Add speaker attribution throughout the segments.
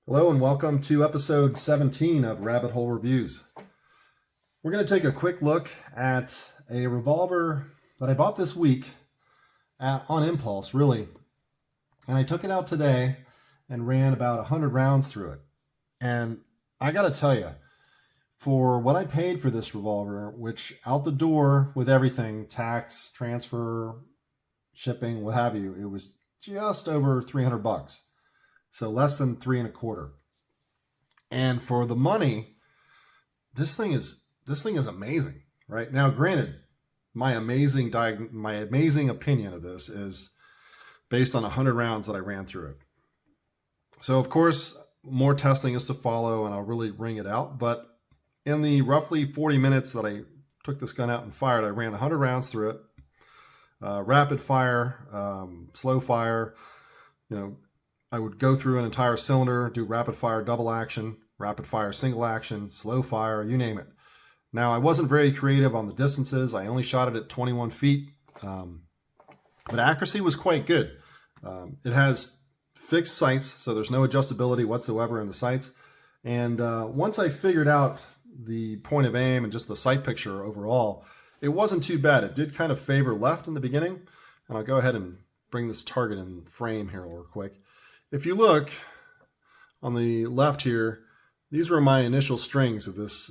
Speaker 1: Hello and welcome to episode 17 of Rabbit Hole Reviews. We're going to take a quick look at a revolver that I bought this week on impulse, really. And I took it out today and ran about 100 rounds through it. And I got to tell you, for what I paid for this revolver, which out the door with everything, tax, transfer, shipping, what have you, it was just over 300 bucks. So less than 3.25. And for the money, this thing is amazing, right? Now, granted, my amazing opinion of this is based on 100 rounds that I ran through it. So of course, more testing is to follow and I'll really ring it out. But in the roughly 40 minutes that I took this gun out and fired, I ran 100 rounds through it. Rapid fire, slow fire, I would go through an entire cylinder, do rapid fire double action, rapid fire single action, slow fire, you name it. Now, I wasn't very creative on the distances. I only shot it at 21 feet, but accuracy was quite good. It has fixed sights, so there's no adjustability whatsoever in the sights. And once I figured out the point of aim and just the sight picture overall, it wasn't too bad. It did kind of favor left in the beginning. And I'll go ahead and bring this target in frame here real quick. If you look on the left here, these were my initial strings of this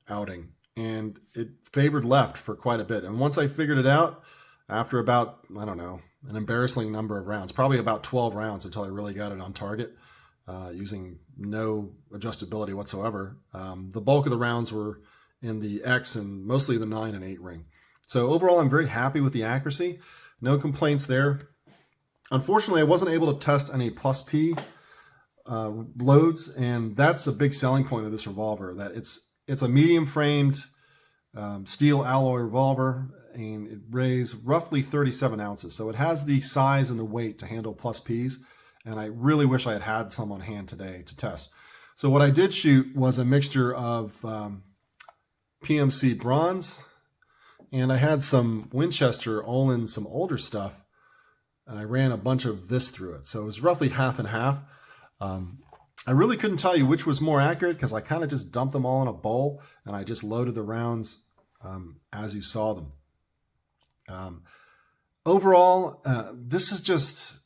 Speaker 1: outing, and it favored left for quite a bit. And once I figured it out, after about, I don't know, an embarrassing number of rounds, probably about 12 rounds until I really got it on target, using no adjustability whatsoever. The bulk of the rounds were in the X and mostly the 9 and 8 ring. So overall, I'm very happy with the accuracy. No complaints there. Unfortunately, I wasn't able to test any plus P loads, and that's a big selling point of this revolver, that it's a medium framed steel alloy revolver, and it weighs roughly 37 ounces. So it has the size and the weight to handle plus Ps, and I really wish I had some on hand today to test. So what I did shoot was a mixture of PMC bronze, and I had some Winchester Olin, some older stuff, and I ran a bunch of this through it. So it was roughly half and half. I really couldn't tell you which was more accurate because I kind of just dumped them all in a bowl and I just loaded the rounds as you saw them. Overall, this is just,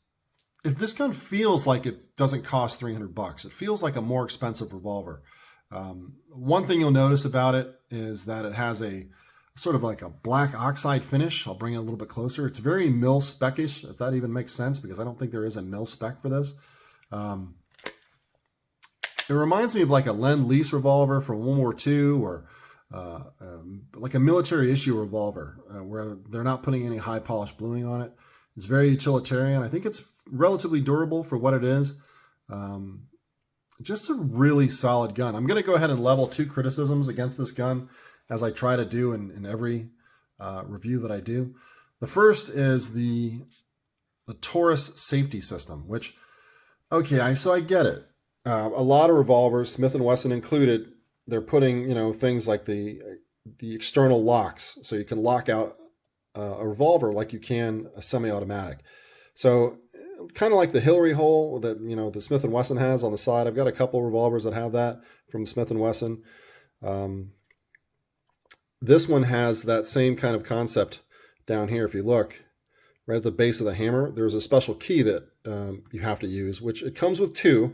Speaker 1: if this gun feels like it doesn't cost 300 bucks, it feels like a more expensive revolver. One thing you'll notice about it is that it has a sort of like a black oxide finish. I'll bring it a little bit closer. It's very mil spec-ish, if that even makes sense, because I don't think there is a mil spec for this. It reminds me of like a Lend-Lease revolver from World War II, or like a military issue revolver where they're not putting any high polished bluing on it. It's very utilitarian. I think it's relatively durable for what it is. Just a really solid gun. I'm going to go ahead and level 2 criticisms against this gun, as I try to do in every review that I do. The first is the Taurus safety system, which, okay, so I get it. A lot of revolvers, Smith & Wesson included, they're putting, things like the external locks, so you can lock out a revolver like you can a semi-automatic. So kind of like the Hillary hole that, the Smith & Wesson has on the side. I've got a couple of revolvers that have that from Smith & Wesson. This one has that same kind of concept down here. If you look right at the base of the hammer, there's a special key that you have to use, which it comes with 2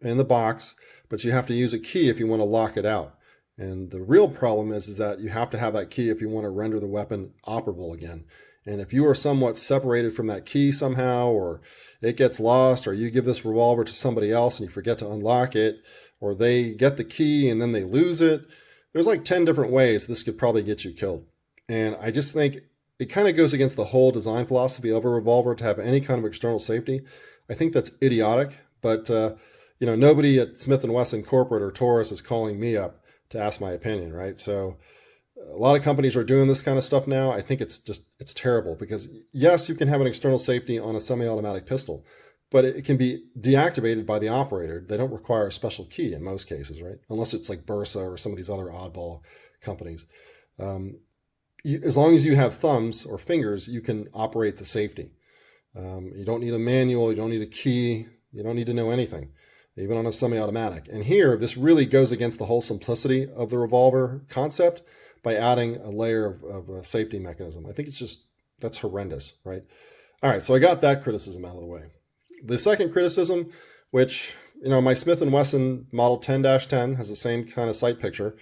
Speaker 1: in the box, but you have to use a key if you want to lock it out. And the real problem is that you have to have that key if you want to render the weapon operable again. And if you are somewhat separated from that key somehow, or it gets lost, or you give this revolver to somebody else and you forget to unlock it, or they get the key and then they lose it, there's like 10 different ways this could probably get you killed. And I just think it kind of goes against the whole design philosophy of a revolver to have any kind of external safety. I think that's idiotic, but nobody at Smith & Wesson corporate or Taurus is calling me up to ask my opinion, right? So a lot of companies are doing this kind of stuff now. I think it's terrible, because yes, you can have an external safety on a semi-automatic pistol, but it can be deactivated by the operator. They don't require a special key in most cases, right? Unless it's like Bursa or some of these other oddball companies. As long as you have thumbs or fingers, you can operate the safety. You don't need a manual. You don't need a key. You don't need to know anything. even on a semi-automatic. And here, this really goes against the whole simplicity of the revolver concept by adding a layer of a safety mechanism. I think it's just, that's horrendous, right? All right, so I got that criticism out of the way. The second criticism, which, my Smith & Wesson Model 10-10 has the same kind of sight picture,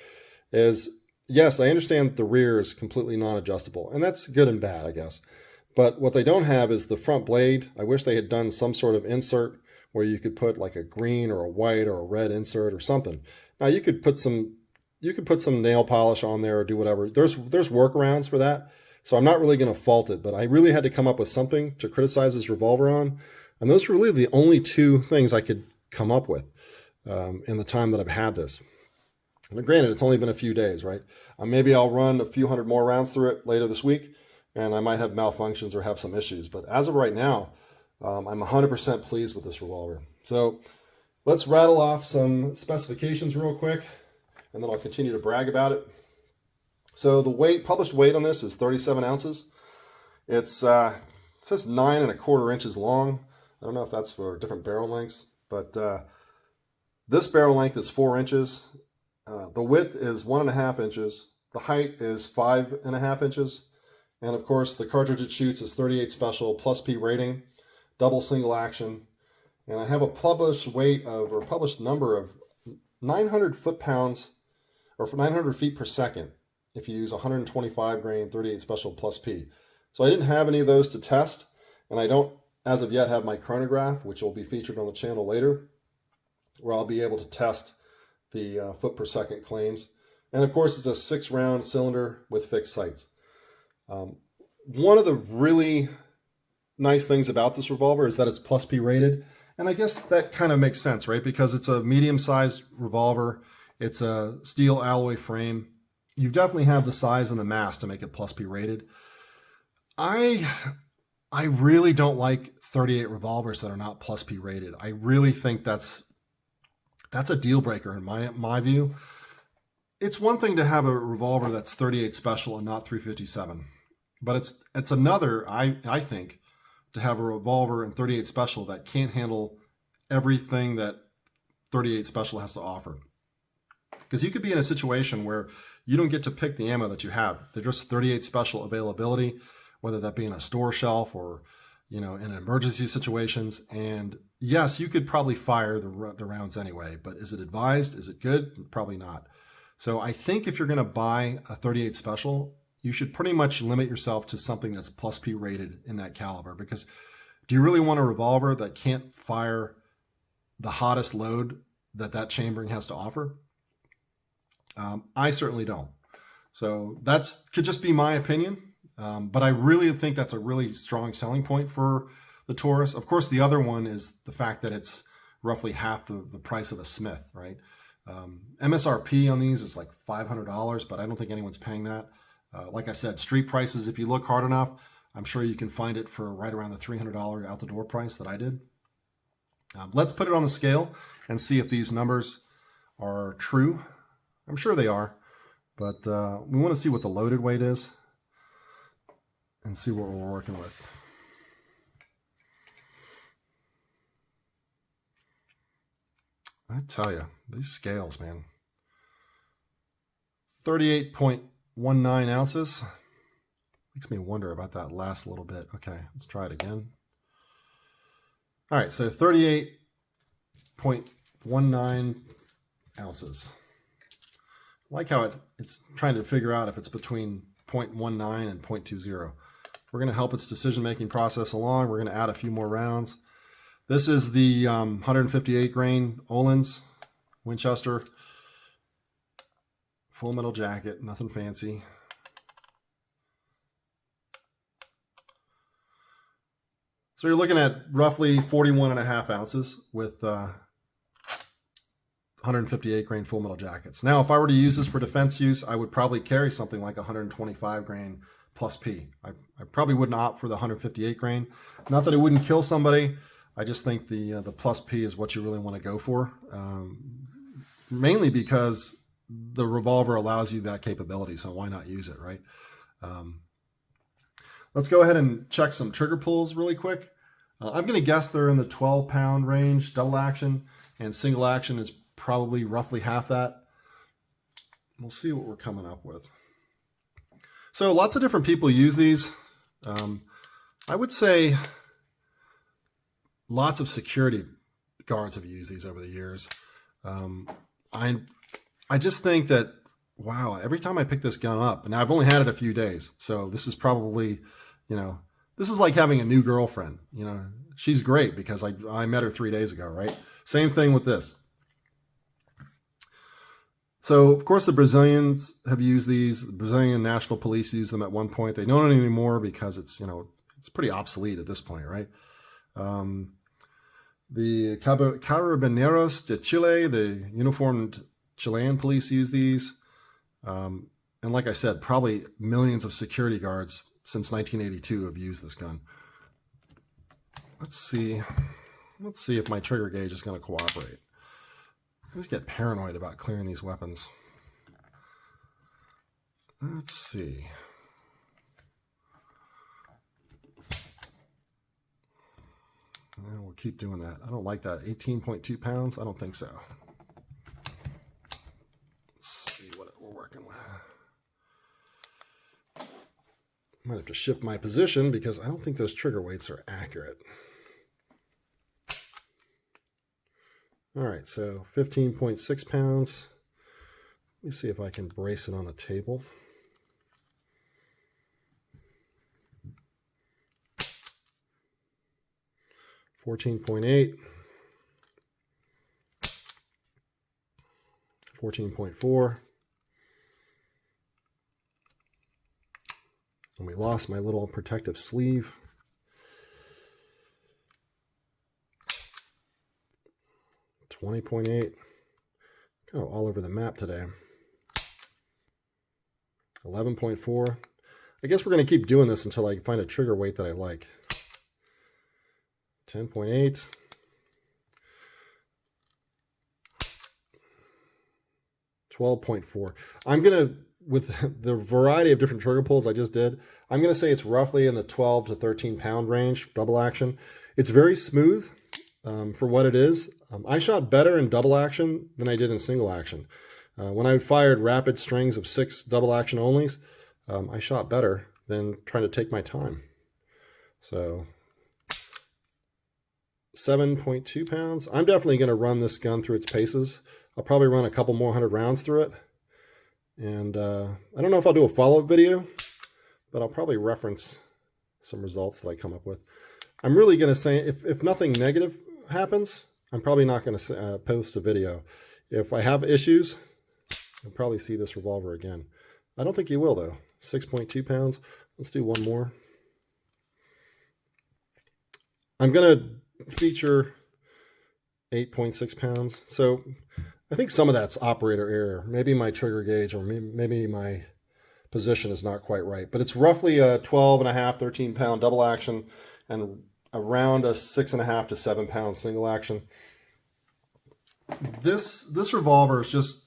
Speaker 1: is, yes, I understand the rear is completely non-adjustable, and that's good and bad, I guess. But what they don't have is the front blade. I wish they had done some sort of insert where you could put like a green or a white or a red insert or something. Now you could put some nail polish on there or do whatever. There's workarounds for that. So I'm not really going to fault it, but I really had to come up with something to criticize this revolver on. And those were really the only two things I could come up with in the time that I've had this. And granted, it's only been a few days, right? Maybe I'll run a few hundred more rounds through it later this week, and I might have malfunctions or have some issues. But as of right now, I'm 100% pleased with this revolver. So let's rattle off some specifications real quick, and then I'll continue to brag about it. So the published weight on this is 37 ounces. It says 9 1/4 inches long. I don't know if that's for different barrel lengths, but this barrel length is 4 inches. The width is 1.5 inches. The height is 5.5 inches. And of course, the cartridge it shoots is 38 special plus P rating, double single action. And I have a published number of 900 foot-pounds, or 900 feet per second, if you use 125 grain 38 special plus P. So I didn't have any of those to test, and I don't, as of yet, have my chronograph, which will be featured on the channel later, where I'll be able to test the foot per second claims. And of course, it's a 6-round cylinder with fixed sights. One of the really nice things about this revolver is that it's plus P rated. And I guess that kind of makes sense, right? Because it's a medium-sized revolver. It's a steel alloy frame. You definitely have the size and the mass to make it plus P rated. I really don't like 38 revolvers that are not plus P rated. I really think that's a deal breaker in my view. It's one thing to have a revolver that's 38 special and not 357, but it's another, I think, to have a revolver in 38 special that can't handle everything that 38 special has to offer. Because you could be in a situation where you don't get to pick the ammo that you have. They're just 38 special availability, whether that be in a store shelf or in emergency situations. And yes, you could probably fire the rounds anyway, but is it advised? Is it good? Probably not. So I think if you're going to buy a 38 special, you should pretty much limit yourself to something that's plus P rated in that caliber, because do you really want a revolver that can't fire the hottest load that chambering has to offer? I certainly don't. So could just be my opinion. But I really think that's a really strong selling point for the Taurus. Of course, the other one is the fact that it's roughly half the price of a Smith, right? MSRP on these is like $500, but I don't think anyone's paying that. Like I said, street prices, if you look hard enough, I'm sure you can find it for right around the $300 out the door price that I did. Let's put it on the scale and see if these numbers are true. I'm sure they are, but we want to see what the loaded weight is and see what we're working with. I tell you, these scales, man. 38.19 ounces. Makes me wonder about that last little bit. Okay, let's try it again. All right, so 38.19 ounces. I like how it's trying to figure out if it's between 0.19 and 0.20. We're going to help its decision-making process along. We're going to add a few more rounds. This is the 158 grain Olin's Winchester full metal jacket, nothing fancy. So you're looking at roughly 41.5 ounces with 158 grain full metal jackets. Now, if I were to use this for defense use, I would probably carry something like 125 grain plus P. I probably wouldn't opt for the 158 grain. Not that it wouldn't kill somebody. I just think the plus P is what you really want to go for, mainly because the revolver allows you that capability, so why not use it, right? Let's go ahead and check some trigger pulls really quick. I'm going to guess they're in the 12-pound range, double action. and single action is probably roughly half that. We'll see what we're coming up with. So lots of different people use these. I would say lots of security guards have used these over the years. I just think that, wow, every time I pick this gun up, and I've only had it a few days, so this is probably, this is like having a new girlfriend. She's great because I met her 3 days ago, right? Same thing with this. So, of course, the Brazilians have used these. The Brazilian National Police used them at one point. They don't anymore because it's, it's pretty obsolete at this point, right? The Carabineros de Chile, the uniformed Chilean police, use these. And like I said, probably millions of security guards since 1982 have used this gun. Let's see if my trigger gauge is going to cooperate. I just get paranoid about clearing these weapons. Let's see. And we'll keep doing that. I don't like that. 18.2 pounds? I don't think so. Let's see what we're working with. Might have to shift my position because I don't think those trigger weights are accurate. All right, so 15.6 pounds. Let me see if I can brace it on a table. $14.8, 14.4, and we lost my little protective sleeve. 20.8, kind of all over the map today. 11.4. I guess we're going to keep doing this until I find a trigger weight that I like. 10.8. 12.4. I'm going to, with the variety of different trigger pulls I just did, I'm going to say it's roughly in the 12 to 13 pound range, double action. It's very smooth for what it is. I shot better in double action than I did in single action. When I fired rapid strings of 6 double action onlys, I shot better than trying to take my time. So 7.2 pounds. I'm definitely going to run this gun through its paces. I'll probably run a couple more 100 rounds through it. And I don't know if I'll do a follow-up video, but I'll probably reference some results that I come up with. I'm really going to say, if nothing negative happens, I'm probably not going to post a video. If I have issues, you'll probably see this revolver again. I don't think you will, though. 6.2 pounds. Let's do one more. I'm going to feature 8.6 pounds. So I think some of that's operator error. Maybe my trigger gauge or maybe my position is not quite right. But it's roughly a 12.5, 13 pound double action and around a 6.5 to 7 pound single action. This revolver is just,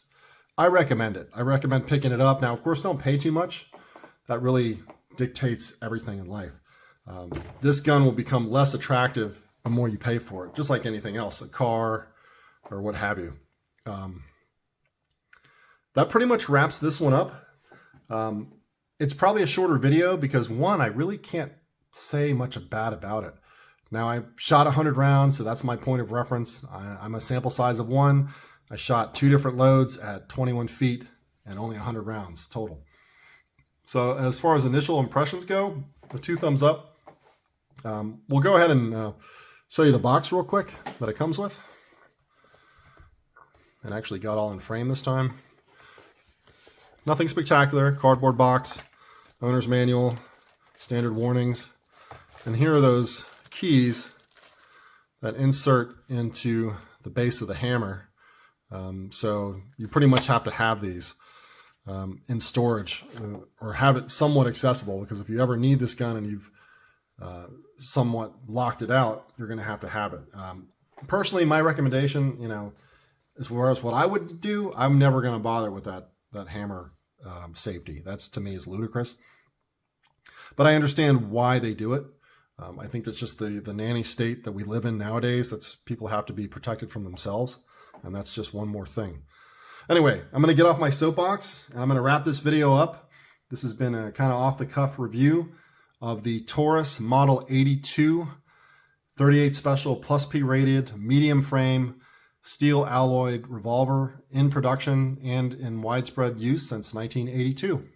Speaker 1: I recommend it. I recommend picking it up. Now, of course, don't pay too much. That really dictates everything in life. This gun will become less attractive the more you pay for it, just like anything else, a car or what have you. That pretty much wraps this one up. It's probably a shorter video because, one, I really can't say much bad about it. Now, I shot 100 rounds, so that's my point of reference. I'm a sample size of 1. I shot 2 different loads at 21 feet and only 100 rounds total. So as far as initial impressions go, the 2 thumbs up. We'll go ahead and show you the box real quick that it comes with. And actually got all in frame this time. Nothing spectacular. Cardboard box, owner's manual, standard warnings. And here are those keys that insert into the base of the hammer. So you pretty much have to have these in storage or have it somewhat accessible, because if you ever need this gun and you've somewhat locked it out, you're going to have it. Personally, my recommendation, as far as what I would do, I'm never going to bother with that hammer safety. That's, to me, is ludicrous. But I understand why they do it. I think that's just the nanny state that we live in nowadays. That's people have to be protected from themselves, and that's just one more thing. Anyway, I'm going to get off my soapbox, and I'm going to wrap this video up. This has been a kind of off-the-cuff review of the Taurus Model 82 38 Special Plus P rated medium frame steel alloyed revolver in production and in widespread use since 1982.